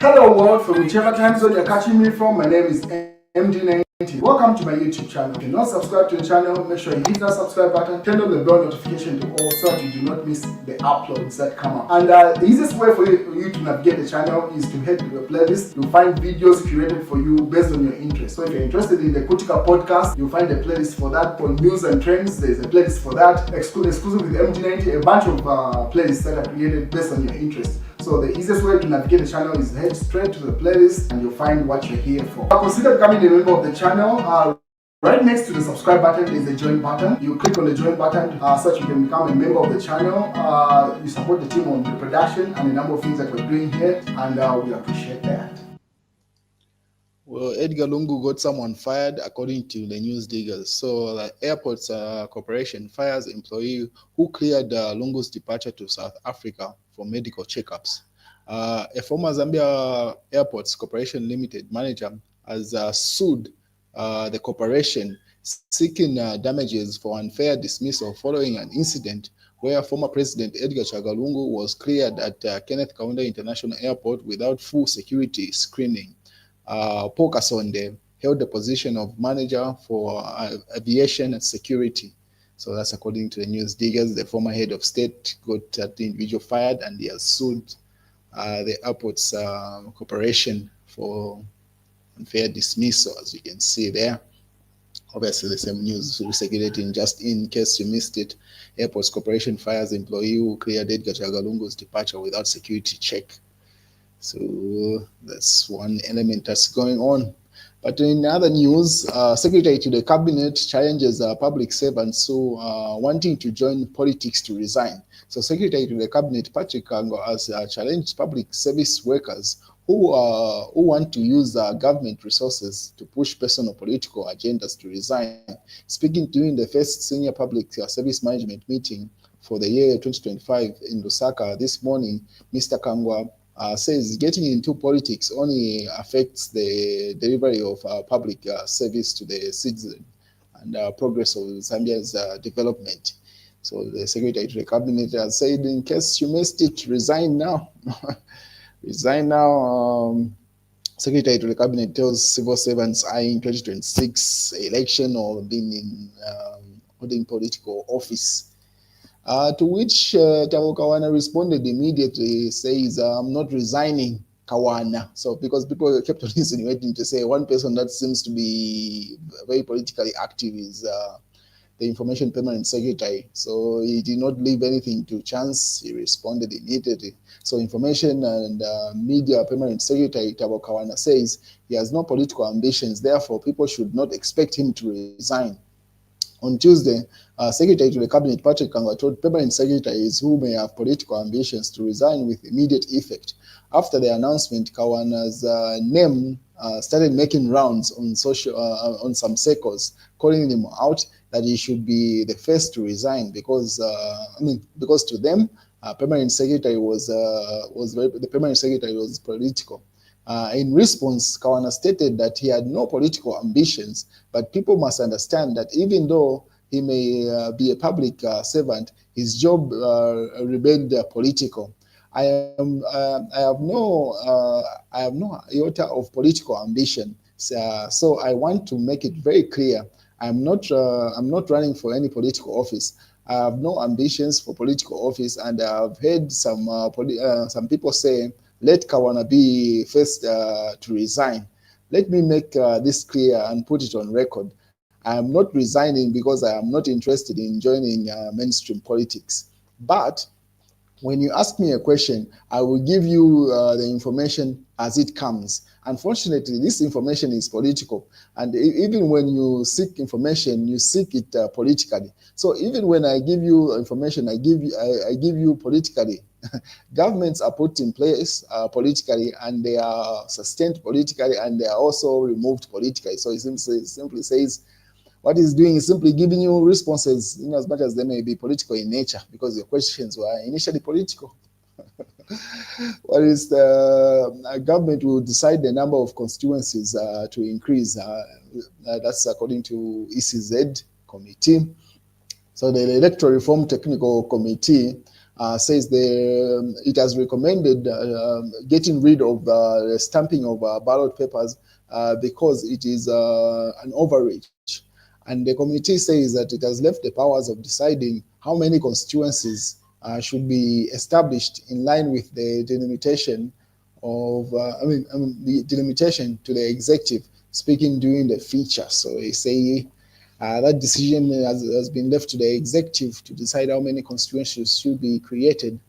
Hello world, from whichever time zone you're catching me from, my name is MD90. Welcome to my YouTube channel. If you're not subscribed to the channel, make sure you hit that subscribe button, turn on the bell notification to all so that you do not miss the uploads that come up. And the easiest way for you to navigate the channel is to head to the playlist. You'll find videos curated for you based on your interest. So if you're interested in the Kutika podcast, you'll find a playlist for that. For news and trends, there's a playlist for that. Exclusive with MD90, a bunch of playlists that are created based on your interest. So the easiest way to navigate the channel is head straight to the playlist and you'll find what you're here for. Consider becoming a member of the channel. Right next to the subscribe button is the join button. You click on the join button so that you can become a member of the channel. You support the team on the production and a number of things that we're doing here, and we appreciate that. Well, Edgar Lungu got someone fired according to the news diggers. So the Airports Corporation fires employee who cleared Lungu's departure to South Africa for medical checkups. A former Zambia Airports Corporation Limited manager has sued the corporation seeking damages for unfair dismissal following an incident where former President Edgar Chagwa was cleared at Kenneth Kaunda International Airport without full security screening. Paul Kasonde held the position of manager for aviation and security. So that's according to the news diggers. The former head of state got the individual fired and he has sued the Airports Corporation for unfair dismissal, as you can see there. Obviously, the same news circulating just in case you missed it. Airports Corporation fires employee who cleared Edgar Chagwa departure without security check. So that's one element that's going on. But in other news, Secretary to the Cabinet challenges public servants who are wanting to join politics to resign. So Secretary to the Cabinet, Patrick Kango, has challenged public service workers who want to use government resources to push personal political agendas to resign. Speaking during the first senior public service management meeting for the year 2025 in Lusaka this morning, Mr. Chagwa says getting into politics only affects the delivery of public service to the citizen and progress of Zambia's development. So the Secretary to the Cabinet has said, in case you missed it, resign now. Resign now. Secretary to the Cabinet tells civil servants eyeing 2026 election or being in holding political office. To which Tabo Kawana responded immediately, says, I'm not resigning, Kawana. So because people kept on insinuating to say one person that seems to be very politically active is the Information Permanent Secretary. So he did not leave anything to chance. He responded immediately. So Information and Media Permanent Secretary Tabo Kawana says he has no political ambitions. Therefore, people should not expect him to resign. On Tuesday, Secretary to the Cabinet Patrick Kango told permanent secretaries who may have political ambitions to resign with immediate effect. After the announcement, Kawana's name started making rounds on on some circles, calling him out that he should be the first to resign because to them, permanent secretary was the permanent secretary was political. In response, Kawana stated that he had no political ambitions, but people must understand that even though he may be a public servant, his job remained political. I have no iota of political ambition, so I want to make it very clear. I'm not running for any political office. I have no ambitions for political office, and I've heard some people say, let Kawana be first to resign. Let me make this clear and put it on record. I am not resigning because I am not interested in joining mainstream politics. But when you ask me a question, I will give you the information as it comes. Unfortunately, this information is political. And even when you seek information, you seek it politically. So even when I give you information, I give you politically. Governments are put in place politically, and they are sustained politically, and they are also removed politically. So it simply says what it's doing is simply giving you responses in as much as they may be political in nature, because your questions were initially political. What is the government will decide the number of constituencies to increase. That's according to ECZ committee. So the Electoral Reform Technical Committee says it has recommended getting rid of the stamping of ballot papers because it is an overreach. And the committee says that it has left the powers of deciding how many constituencies should be established in line with the delimitation of, the delimitation to the executive speaking during the feature. So they say that decision has been left to the executive to decide how many constituencies should be created.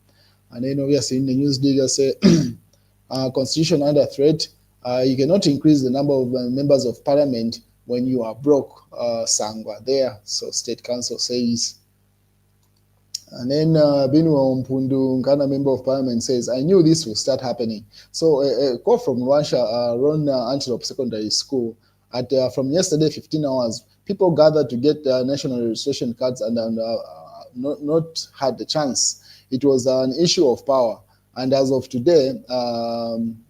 And then obviously in the news they say constitution under threat. You cannot increase the number of members of parliament when you are broke, Sangwa there. So State Council says. And then Binwa Mpundu, Ghana Member of Parliament, says, I knew this will start happening. So a call from Rwanda, Ron Antelope Secondary School, from yesterday, 15 hours, people gathered to get national registration cards and not had the chance. It was an issue of power. And as of today,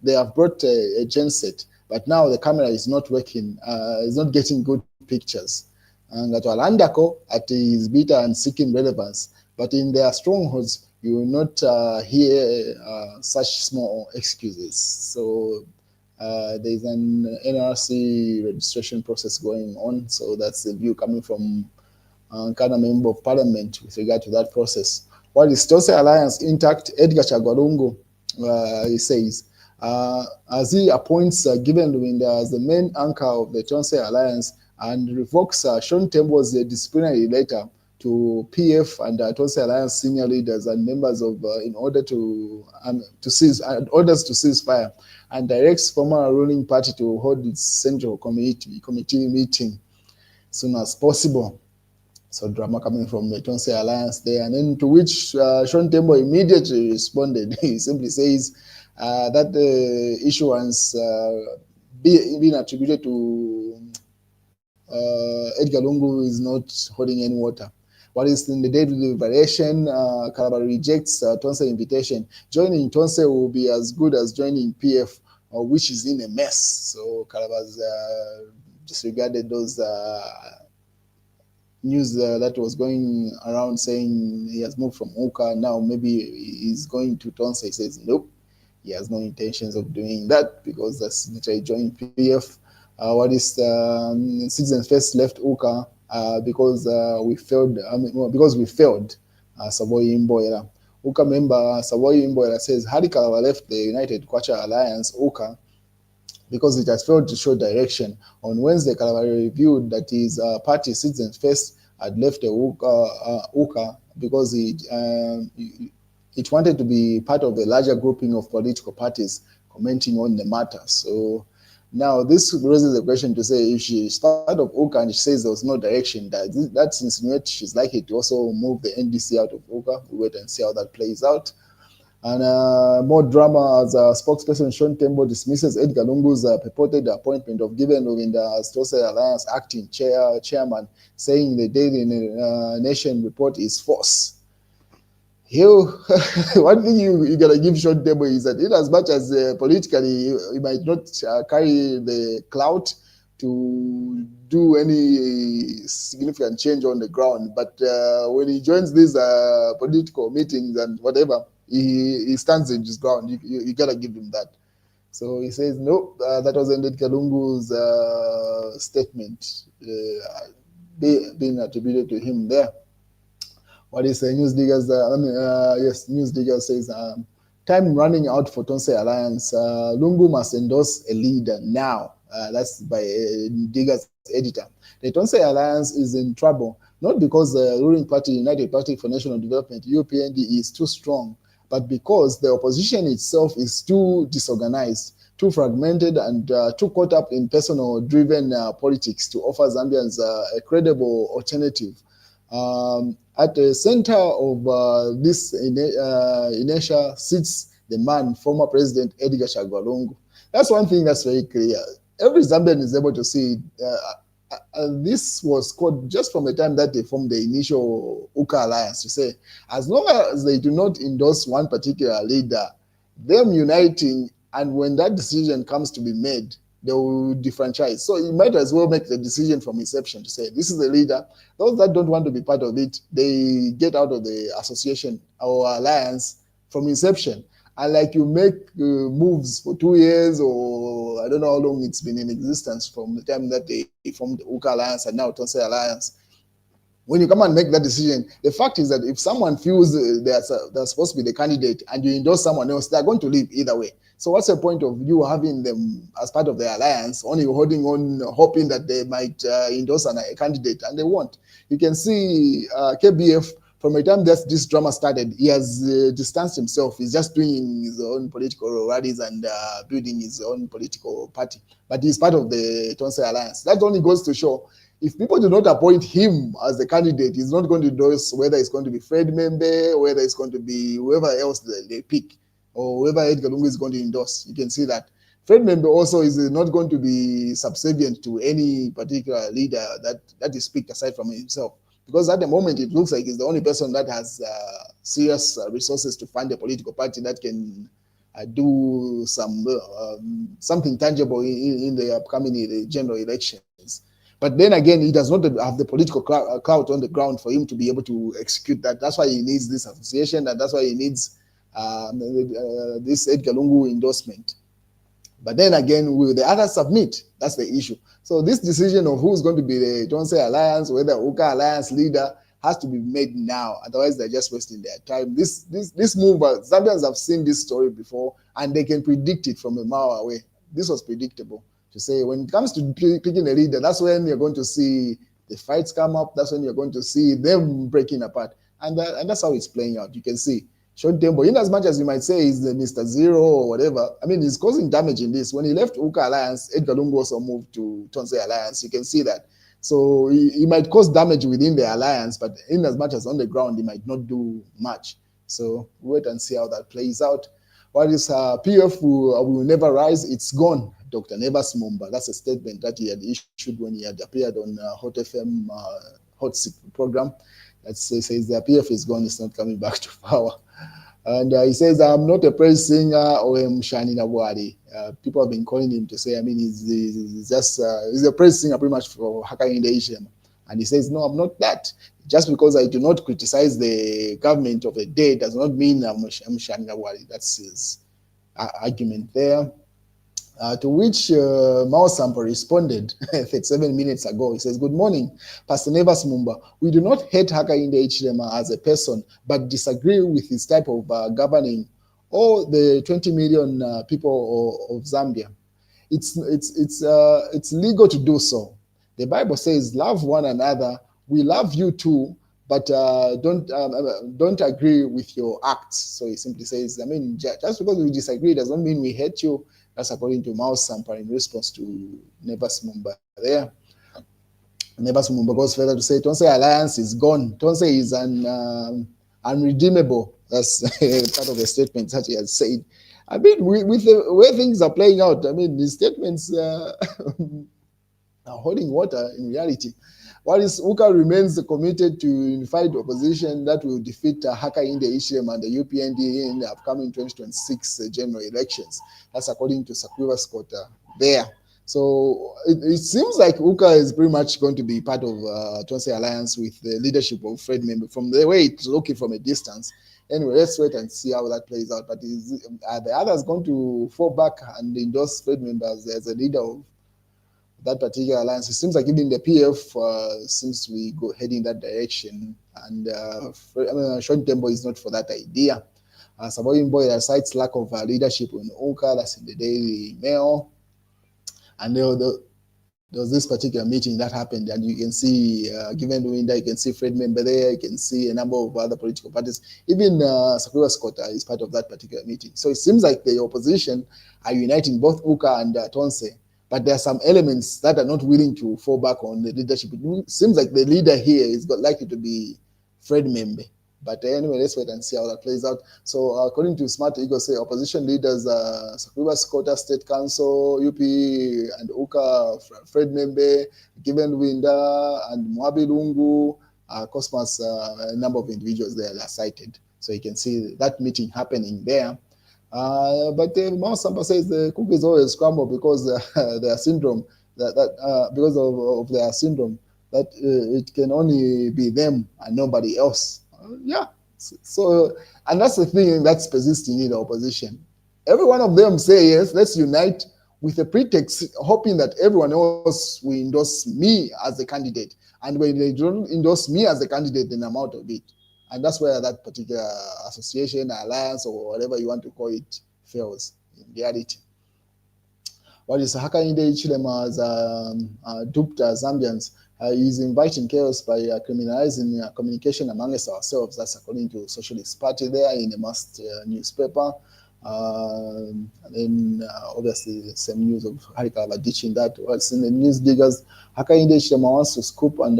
they have brought a genset, but now the camera is not working, it's not getting good pictures. And that Walandako at is bitter and seeking relevance. But in their strongholds, you will not hear such small excuses. So there's an NRC registration process going on. So that's the view coming from Ghana Member of Parliament with regard to that process. While the Tonse Alliance intact, Edgar Chagwa, he says, as he appoints Given Lubinda as the main anchor of the Tonse Alliance and revokes Sean Tembo's disciplinary letter to PF and Tonse Alliance senior leaders and members of in order to cease orders to cease fire, and directs former ruling party to hold its central committee meeting soon as possible. So drama coming from the Tonse Alliance there, and then to which Sean Tembo immediately responded. He simply says that the issuance being attributed to Edgar Lungu is not holding any water. What is in the day deliberation, Calabar rejects Tonse invitation. Joining Tonse will be as good as joining PF, which is in a mess. So Calabar's disregarded those news that was going around saying he has moved from Uka, now maybe he's going to Tonse. He says, nope, he has no intentions of doing that because that's literally joining PF. What is Citizens First left Uka because we failed. Because we failed. Savoy Imboyera. Uka member Savoy Imboyera says Hari Kalaba left the United Kwacha Alliance Uka because it has failed to show direction. On Wednesday, Kalaba reviewed that his party Citizens First had left the Uka because it wanted to be part of a larger grouping of political parties commenting on the matter. So now this raises the question to say if she's part of Uka and she says there was no direction, that insinuates she's likely to also move the NDC out of Uka. We wait and see how that plays out. And more drama as spokesperson Sean Tembo dismisses Edgar Lungu's purported appointment of Given Lubinda as Tonse Alliance acting chairman, saying the Daily Nation report is false. One thing you gotta give Sean Tembo is that in as much as politically he might not carry the clout to do any significant change on the ground, but when he joins these political meetings and whatever, he stands in his ground. You gotta give him that. So he says, no, that wasn't Edgar Lungu's statement being attributed to him there. What is News Diggers? Yes, News Diggers says, time running out for Tonse Alliance. Lungu must endorse a leader now. That's by Diggers editor. The Tonse Alliance is in trouble, not because the ruling party, United Party for National Development, UPND, is too strong, but because the opposition itself is too disorganized, too fragmented, and too caught up in personal-driven politics to offer Zambians a credible alternative. At the center of this inertia sits the man, former President Edgar Chagwa Lungu. That's one thing that's very clear. Every Zambian is able to see this was called just from the time that they formed the initial Uka Alliance to say, as long as they do not endorse one particular leader, them uniting, and when that decision comes to be made, they will defranchise. So he might as well make the decision from inception to say, this is the leader. Those that don't want to be part of it, they get out of the association or alliance from inception. And like you make moves for 2 years, or I don't know how long it's been in existence from the time that they formed the UKA Alliance and now Tonse Alliance. When you come and make that decision, the fact is that if someone feels they're supposed to be the candidate and you endorse someone else, they're going to leave either way. So what's the point of you having them as part of the alliance, only holding on, hoping that they might endorse a candidate, and they won't? You can see KBF, from the time that this drama started, he has distanced himself. He's just doing his own political rallies and building his own political party. But he's part of the Tonse Alliance. That only goes to show, if people do not appoint him as the candidate, he's not going to endorse whether it's going to be Fred Membe, whether it's going to be whoever else they pick, or whoever Edgar Lungu is going to endorse. You can see that. Fred Membe also is not going to be subservient to any particular leader that is picked aside from himself. Because at the moment, it looks like he's the only person that has serious resources to fund a political party that can do something tangible in the upcoming general elections. But then again, he does not have the political clout on the ground for him to be able to execute that. That's why he needs this association, and that's why he needs this Edgar Lungu endorsement. But then again, will the others submit? That's the issue. So this decision of who's going to be the Tonse Alliance, whether UKA Alliance leader, has to be made now. Otherwise, they're just wasting their time. This move, Zambians have seen this story before, and they can predict it from a mile away. This was predictable. To say, when it comes to picking a leader, that's when you're going to see the fights come up. That's when you're going to see them breaking apart. And that's how it's playing out. You can see Short Tempo, in as much as you might say he's the Mr. Zero or whatever, I mean, he's causing damage in this. When he left UKA Alliance, Edgar Lungu also moved to Tonse Alliance. You can see that. So he might cause damage within the alliance, but in as much as on the ground, he might not do much. So wait and see how that plays out. What is PF will never rise? It's gone. Dr. Nevas Mumba. That's a statement that he had issued when he had appeared on Hot FM Hot Seat program. That says the PF is gone, it's not coming back to power. And he says, I'm not a praise singer or a Mshani Nabwari. People have been calling him to say, I mean, he's just he's a praise singer pretty much for Hakainde Ishem. And he says, no, I'm not that. Just because I do not criticize the government of a day does not mean I'm Mshani Nabwari. That's his argument there. To which Mao Sampo responded 37 minutes ago. He says, good morning, Pastor Nevas Mumba. We do not hate Hakainde Hichilema as a person, but disagree with his type of governing all the 20 million people of Zambia. It's legal to do so. The Bible says, love one another. We love you too, but don't agree with your acts. So he simply says, I mean, just because we disagree doesn't mean we hate you. That's according to Mao Sampa in response to Nevas Mumba there. Nevas Mumba goes further to say, Tonse Alliance is gone. Tonse is unredeemable. That's part of the statements that he has said. I mean, with the way things are playing out, I mean, the statements are holding water in reality. While UKA remains committed to unified opposition that will defeat Hakainde Hichilema and the UPND in the upcoming 2026 general elections. That's according to Sakwiwa Scott there. So it seems like UKA is pretty much going to be part of Tonse Alliance with the leadership of Fred Membe from the way it's looking from a distance. Anyway, let's wait and see how that plays out. But are the others going to fall back and endorse Fred Membe as a leader of that particular alliance? It seems like even the PF seems to be heading that direction, and Short Tempo is not for that idea. Saboyin Boy cites lack of leadership in UKA. That's in the Daily Mail, and there was this particular meeting that happened, and you can see, given the window, you can see Fred Membe there, you can see a number of other political parties. Even Sakwiwa Scott is part of that particular meeting. So it seems like the opposition are uniting both UKA and Tonse. But there are some elements that are not willing to fall back on the leadership. It seems like the leader here is likely to be Fred Membe. But anyway, let's wait and see how that plays out. So according to Smart Ego, say opposition leaders, Sakwiwa Scott State Council, UP and UKA, Fred Membe, Given Winda, and Mwabi Lungu, Cosmos, a number of individuals there are cited. So you can see that meeting happening there. But Mount Samba says the cookies always scramble because their syndrome, because of their syndrome, that it can only be them and nobody else. Yeah. So, and that's the thing that's persisting in the opposition. Every one of them say, yes, let's unite with a pretext, hoping that everyone else will endorse me as a candidate. And when they don't endorse me as a candidate, then I'm out of it. And that's where that particular association, alliance, or whatever you want to call it, fails in reality. What is Hakainde Ichilema has duped Zambians is inviting chaos by criminalizing communication amongst ourselves. That's according to Socialist Party there in the must newspaper. And then obviously the same news of Harikava ditching that. What's in the news diggers, Hakainde Ichilema wants to scoop and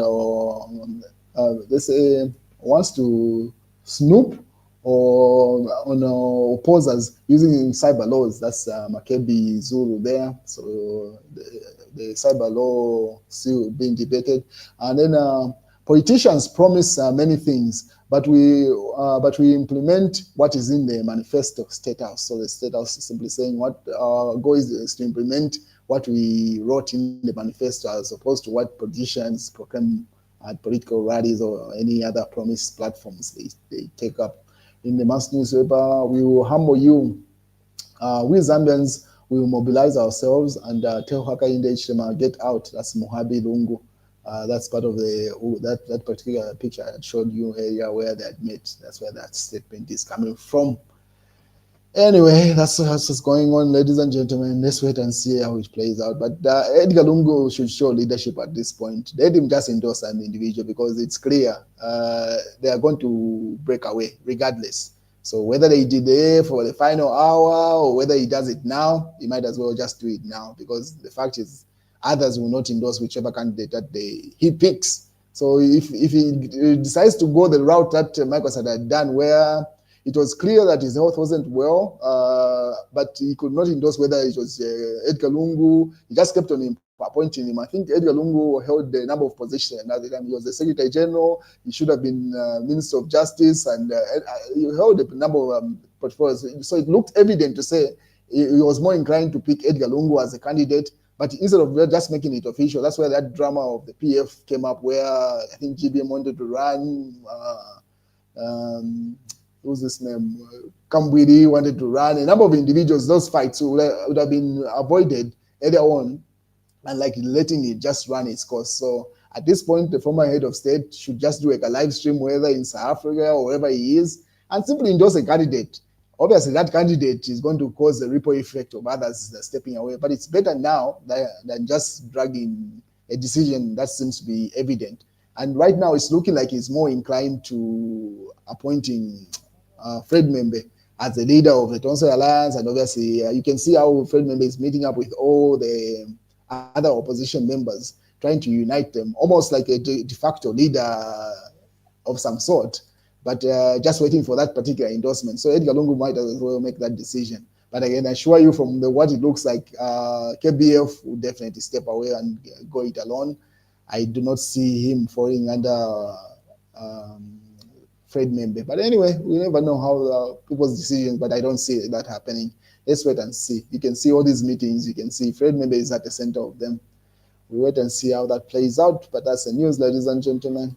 they say wants to snoop or on opposers using cyber laws. That's Makebi Zulu there. So the cyber law still being debated. And then politicians promise many things, but we implement what is in the manifesto state house. So the state house is simply saying what our goal is to implement what we wrote in the manifesto, as opposed to what politicians proclaim at political rallies or any other promised platforms they take up. In the mass newspaper, we will humble you. We Zambians will mobilize ourselves and tell Hakainde Hichilema, get out. That's Mohabi Lungu. That's part of that particular picture I showed you area where they had met. That's where that statement is coming from. Anyway, that's what's going on, ladies and gentlemen. Let's wait and see how it plays out. But Edgar Lungu should show leadership at this point. Let him just endorse an individual because it's clear they are going to break away regardless. So whether they delay for the final hour or whether he does it now, he might as well just do it now, because the fact is others will not endorse whichever candidate that he picks. So if he decides to go the route that Michael had done, where it was clear that his health wasn't well, but he could not endorse whether it was Edgar Lungu. He just kept on appointing him. I think Edgar Lungu held a number of positions at the time. He was the Secretary General. He should have been Minister of Justice, and he held a number of portfolios. So it looked evident to say he was more inclined to pick Edgar Lungu as a candidate. But instead of just making it official, that's where that drama of the PF came up, where I think GBM wanted to run. Who's this name? Kambwiri wanted to run. A number of individuals, those fights would have been avoided earlier on, and like letting it just run its course. So at this point, the former head of state should just do like a live stream, whether in South Africa or wherever he is, and simply endorse a candidate. Obviously, that candidate is going to cause a ripple effect of others stepping away. But it's better now than just dragging a decision that seems to be evident. And right now, it's looking like he's more inclined to appointing Fred Membe as the leader of the Tonso Alliance. And obviously, you can see how Fred Membe is meeting up with all the other opposition members, trying to unite them, almost like a de facto leader of some sort, but just waiting for that particular endorsement. So Edgar Lungu might as well make that decision. But again, I assure you from what it looks like, KBF will definitely step away and go it alone. I do not see him falling under Fred Membe. But anyway, we never know how people's decisions, but I don't see that happening. Let's wait and see. You can see all these meetings. You can see Fred Membe is at the center of them. We wait and see how that plays out. But that's the news, ladies and gentlemen.